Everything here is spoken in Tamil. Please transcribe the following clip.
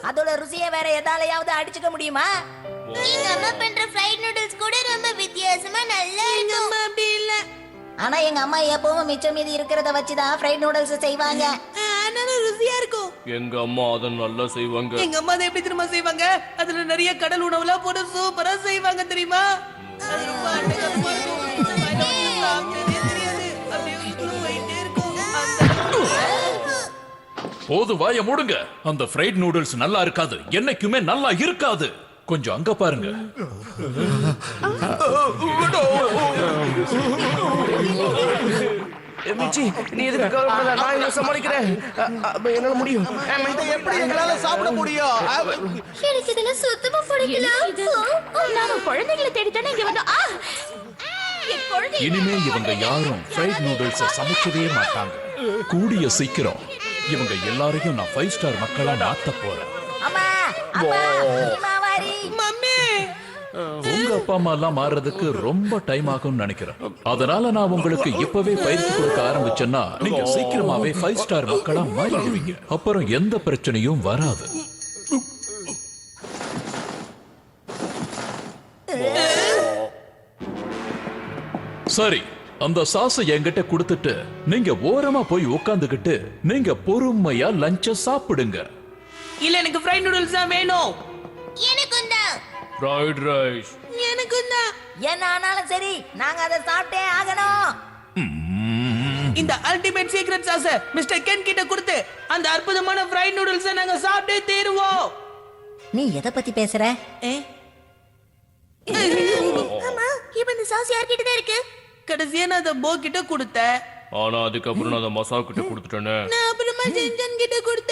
அதோட ருசியை வேற எதாலையாவது அடிச்சுக்க முடியுமா? எங்க அம்மா பண்ற ஃப்ரைட் நூடுல்ஸ் கூட ரொம்ப வித்தியாசமா நல்லா இருக்கும். அம்மா அப்படி இல்ல. ஆனா எங்க அம்மா எப்பவும் மிச்சம் மீதி இருக்கிறத வச்சுதான் ஃப்ரைட் நூடுல்ஸ் செய்வாங்க. ஆனாலும் ருசியா இருக்கும். எங்க அம்மா அதை நல்லா செய்வாங்க. எங்க அம்மா அதை எப்படி தெரியுமா செய்வாங்க? அதுல நிறைய கடல் உணவுலாம் போட்டு சூப்பரா செய்வாங்க தெரியுமா? அது ரொம்ப அட்டகாசமா இருக்கும். சாப்பிட்டதே தெரியாது. அப்படியே உள்ள போயிட்டே இருக்கும். போது வாய மூடுங்க. அந்த ஃப்ரைட் நூடுல்ஸ் நல்லா இருக்காது, என்னைக்குமே நல்லா இருக்காது. கொஞ்சம் அங்க பாருங்க. மிச்சி, நீ எதுக்கு கவலைப்படாத, நான் இதை சமாளிக்கிறேன். என்னால முடியும். இதை எப்படி எங்களால சாப்பிட முடியும்? எனக்கு இதெல்லாம் சுத்தமா பிடிக்கல. நாம குழந்தைகளை தேடித்தானே இங்க வந்தோம். என் குழந்தை இனிமே இவங்க யாரும் ஃப்ரைட் நூடுல்ஸ் சமைக்கவே மாட்டாங்க. கூடிய சீக்கிரம் இவங்க எல்லாரையும் நான் 5 ஸ்டார் மக்களா மாத்த போறேன். அம்மா அப்பா மாவாரி மம்மி, உங்க அப்பா அம்மா எல்லாம் மாறுறதுக்கு ரொம்ப டைம் ஆகும்னு நினைக்கிறேன். அதனால நான் உங்களுக்கு இப்பவே பயிற்சி கொடுக்க ஆரம்பிச்சேன்னா நீங்க சீக்கிரமாவே 5 ஸ்டார் மக்களா மாறிடுவீங்க. அப்புறம் எந்த பிரச்சனையும் வராது. சரி, அந்த சாஸை என்கிட்ட கொடுத்துட்டு நீங்க ஓரமா போய் உட்கார்ந்துகிட்டு நீங்க பொறுமையா லஞ்ச சாப்பிடுங்க. இல்ல எனக்கு ஃப்ரைட் நூடுல்ஸ் தான் வேணும். எனக்கும் தான். Fried rice. எனக்கும் தான். என்ன ஆனாலும் சரி, நாங்க அதை சாப்பிட்டே ஆகணும். இந்த ultimate secret sauce mister Ken கிட்ட கொடுத்து அந்த அற்புதமான ஃப்ரைட் நூடுல்ஸ் நாங்க சாப்பிட்டே தீருவோம். நீ எதை பத்தி பேசுற? அம்மா, இப்ப இந்த சாஸ் யார்கிட்ட தான் இருக்கு? கடைசியா நான் அதை போ கிட்ட கொடுத்தேன். ஆனா அதுக்கப்புறம் நான் அதை மசா கிட்ட கொடுத்துட்டேனே. நான் அப்புறமா செஞ்சன் கிட்ட கொடுத்தேன்.